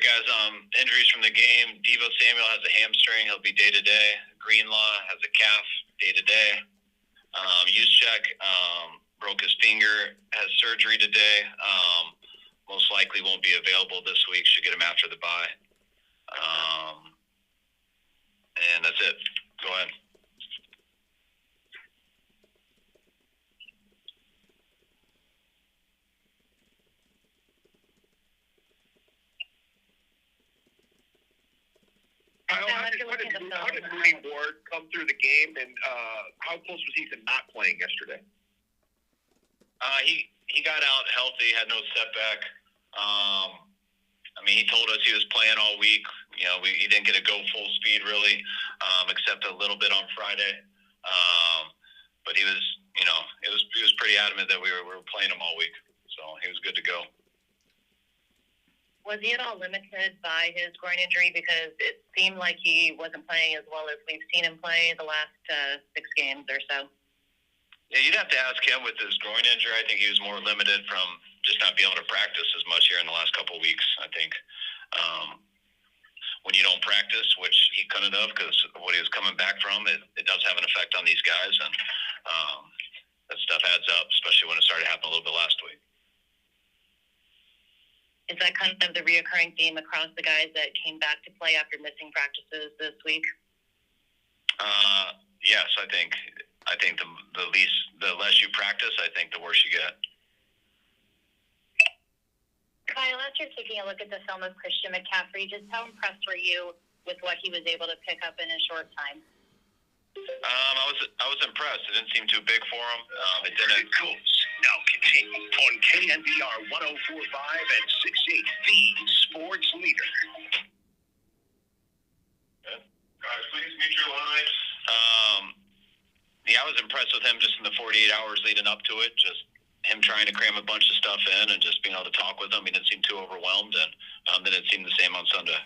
guys. Injuries from the game. Devo Samuel has a hamstring. He'll be day-to-day. Greenlaw has a calf day-to-day. Juszczyk broke his finger, has surgery today. Most likely won't be available this week. Should get him after the bye. And that's it. Go ahead. How did Moody Ward come through the game, and how close was he to not playing yesterday? He got out healthy, had no setback. He told us he was playing all week. He didn't get to go full speed really, except a little bit on Friday. But he was, he was pretty adamant that we were playing him all week, so he was good to go. Was he at all limited by his groin injury? Because it seemed like he wasn't playing as well as we've seen him play the last 6 games or so. Yeah, you'd have to ask him with his groin injury. I think he was more limited from just not being able to practice as much here in the last couple of weeks. I think when you don't practice, which he couldn't have because of what he was coming back from, it does have an effect on these guys. And that stuff adds up, especially when it started happening a little bit last week. Is that kind of the reoccurring theme across the guys that came back to play after missing practices this week? Yes, I think the less you practice, I think the worse you get. Kyle, after taking a look at the film of Christian McCaffrey, just how impressed were you with what he was able to pick up in a short time? I was impressed. It didn't seem too big for him. It didn't. Now continue on KNBR 104.5 and 68, the sports leader. Guys, please meet your line. I was impressed with him just in the 48 hours leading up to it. Just him trying to cram a bunch of stuff in and just being able to talk with him. He didn't seem too overwhelmed, and didn't seem the same on Sunday.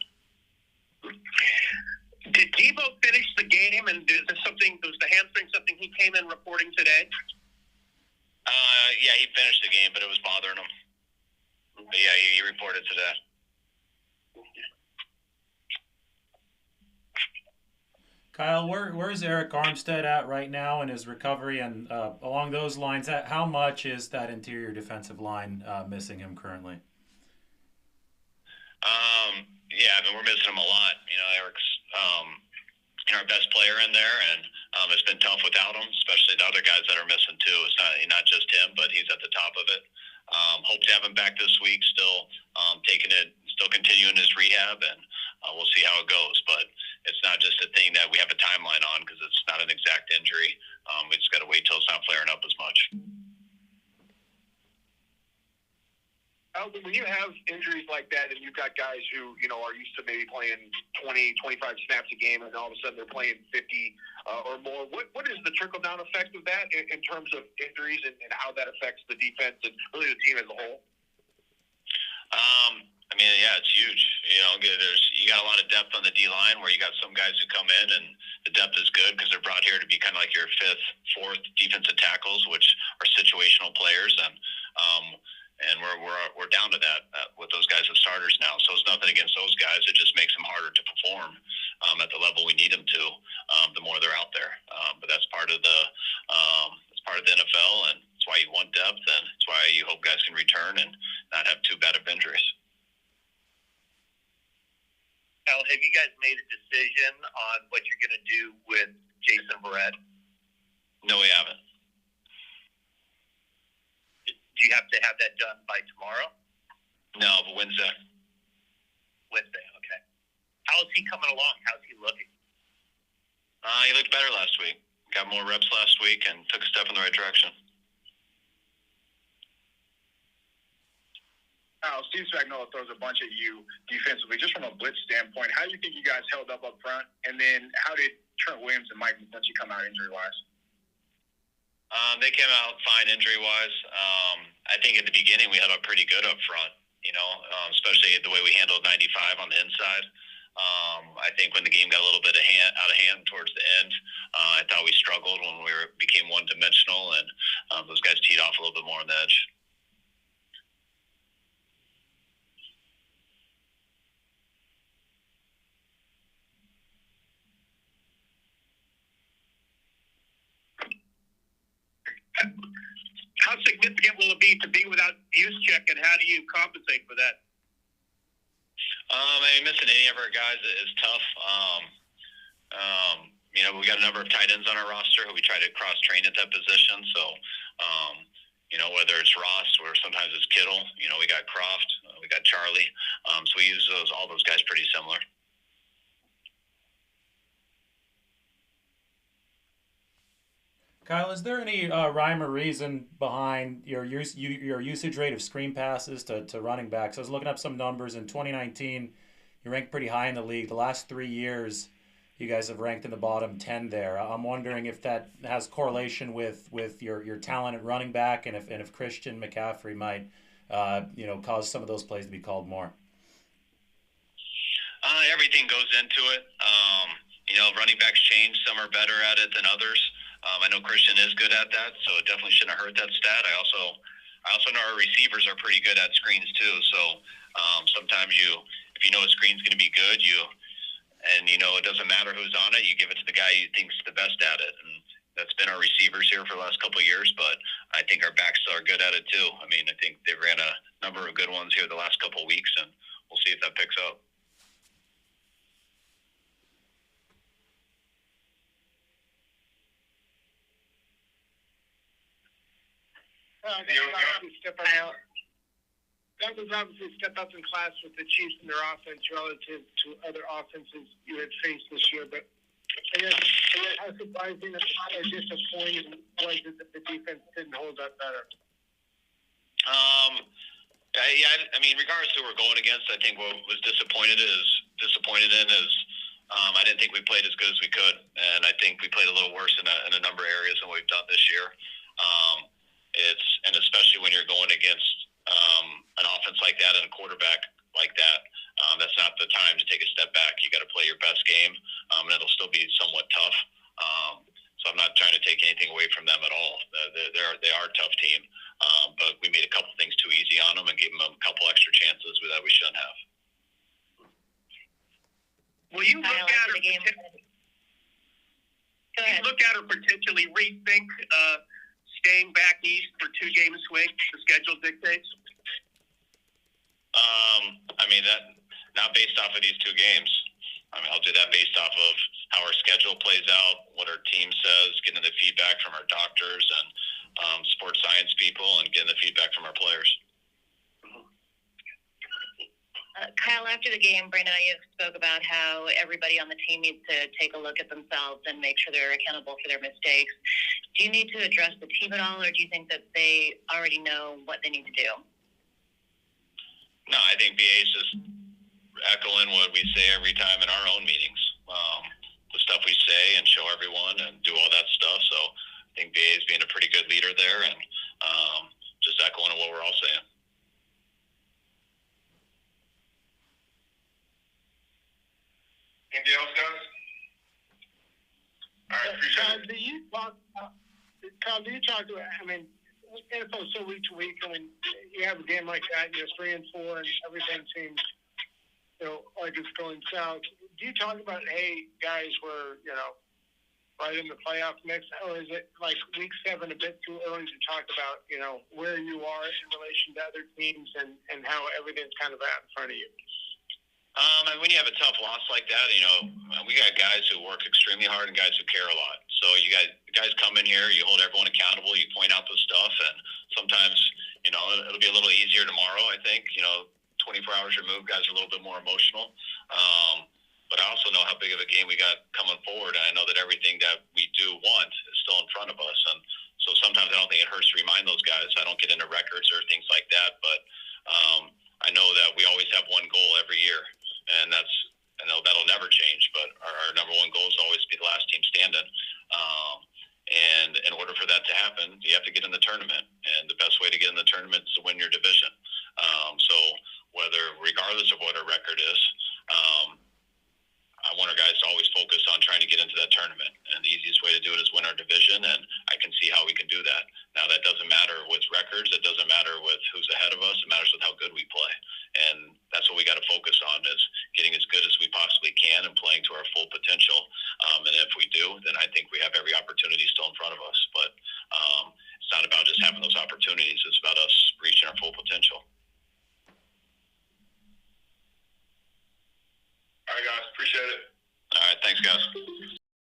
Did Devo finish the game, and was the hamstring something he came in reporting today? Yeah, he finished the game, but it was bothering him. But yeah, he reported today. Kyle, where's Eric Armstead at right now in his recovery? And along those lines, how much is that interior defensive line missing him currently? Yeah, we're missing him a lot. Eric's our best player in there, and it's been tough without him, especially the other guys that are missing too. It's not just him, but he's at the top of it. Hope to have him back this week, still continuing his rehab, and we'll see how it goes. But it's not just a thing that we have a timeline on because it's not an exact injury. We just got to wait till it's not flaring up as much. When you have injuries like that and you've got guys who, are used to maybe playing 20, 25 snaps a game and all of a sudden they're playing 50 or more, what is the trickle-down effect of that in terms of injuries and how that affects the defense and really the team as a whole? Yeah, it's huge. You got a lot of depth on the D-line where you got some guys who come in and the depth is good because they're brought here to be kind of like your fifth, fourth defensive tackles, which are situational players. And we're down to that with those guys as starters now. So it's nothing against those guys. It just makes them harder to perform at the level we need them to. The more they're out there, but that's part of the NFL, and that's why you want depth, and that's why you hope guys can return and not have too bad of injuries. Al, have you guys made a decision on what you're going to do with Jason Verrett? No, we haven't. Do you have to have that done by tomorrow? No, but Wednesday. Wednesday, okay. How is he coming along? How's he looking? He looked better last week. Got more reps last week and took a step in the right direction. Steve Spagnuolo throws a bunch at you defensively. Just from a blitz standpoint, how do you think you guys held up front? And then how did Trent Williams and Mike McClunchy come out injury-wise? They came out fine injury-wise. I think at the beginning we held up pretty good up front, especially the way we handled 95 on the inside. I think when the game got a little bit out of hand towards the end, I thought we struggled when we became one-dimensional, and those guys teed off a little bit more on the edge. how significant will it be to be without Juszczyk, and how do you compensate for that? I mean, missing any of our guys is tough. You know, we got a number of tight ends on our roster who we try to cross-train at that position. So, you know, whether it's Ross or sometimes it's Kittle, you know, we got Croft, we got Charlie. So we use all those guys pretty similar. Kyle, is there any rhyme or reason behind your usage rate of screen passes to running backs? I was looking up some numbers. In 2019, you ranked pretty high in the league. The last 3 years, you guys have ranked in the bottom 10 there. I'm wondering if that has correlation with your talent at running back, and if Christian McCaffrey might you know, cause some of those plays to be called more. Everything goes into it. You know, running backs change. Some are better at it than others. I know Christian is good at that, so it definitely shouldn't hurt that stat. I also know our receivers are pretty good at screens too. So sometimes if you know a screen's going to be good, and you know it doesn't matter who's on it, you give it to the guy you think's the best at it. And that's been our receivers here for the last couple of years, but I think our backs are good at it too. I mean, I think they ran a number of good ones here the last couple of weeks, and we'll see if that picks up. That was obviously a step up in class with the Chiefs and their offense relative to other offenses you had faced this year. But I guess how surprising or disappointing was it that the defense didn't hold up better? Yeah, I mean, regardless of who we're going against, I think what was disappointed in is I didn't think we played as good as we could, and I think we played a little worse in a number of areas than we've done this year. And especially when you're going against an offense like that and a quarterback like that, that's not the time to take a step back. You got to play your best game, and it'll still be somewhat tough. So I'm not trying to take anything away from them at all. They are a tough team, but we made a couple things too easy on them and gave them a couple extra chances that we shouldn't have. Will you look at or potentially rethink staying back east for 2-game swing? The schedule dictates. I mean, that not based off of these 2 games. I mean, I'll do that based off of how our schedule plays out, what our team says, getting the feedback from our doctors and sports science people, and getting the feedback from our players. Kyle, after the game, Brandon and I spoke about how everybody on the team needs to take a look at themselves and make sure they're accountable for their mistakes. Do you need to address the team at all, or do you think that they already know what they need to do? No, I think BA's just echoing what we say every time in our own meetings. The stuff we say and show everyone and do all that stuff. So I think BA is being a pretty good leader there, and just echoing what we're all saying. Anything else, guys? All right, appreciate it. Kyle, do you talk to, I mean, NFL so week to week. I mean, you have a game like that, you're 3-4, and everything seems, you know, like it's going south. Do you talk about, hey, guys, we're, you know, right in the playoff mix, or is it like week 7 a bit too early to talk about, you know, where you are in relation to other teams and how everything's kind of out in front of you? And when you have a tough loss like that, you know, we got guys who work extremely hard and guys who care a lot. So you guys come in here, you hold everyone accountable, you point out the stuff, and sometimes, you know, it'll be a little easier tomorrow, I think. You know, 24 hours removed, guys are a little bit more emotional. But I also know how big of a game we got coming forward, and I know that everything that we do want is still in front of us. And so sometimes I don't think it hurts to remind those guys. I don't get into records or things like that, but I know that we always have one goal every year, and I know that'll never change, but our number one goal is always to be the last team standing. And in order for that to happen, you have to get in the tournament, and the best way to get in the tournament is to win your division. So regardless of what our record is, I want our guys to always focus on trying to get into that tournament, and the easiest way to do it is win our division, and I can see how we can do that. Now, that doesn't matter with records, it doesn't matter with who's ahead of us, it matters with how good we play, and that's what we got to focus on, is getting as good as we possibly can and playing to our full potential, and if we do, then I think we have every opportunity still in front of us, but it's not about just having those opportunities. guys. Appreciate it. All right, thanks, guys.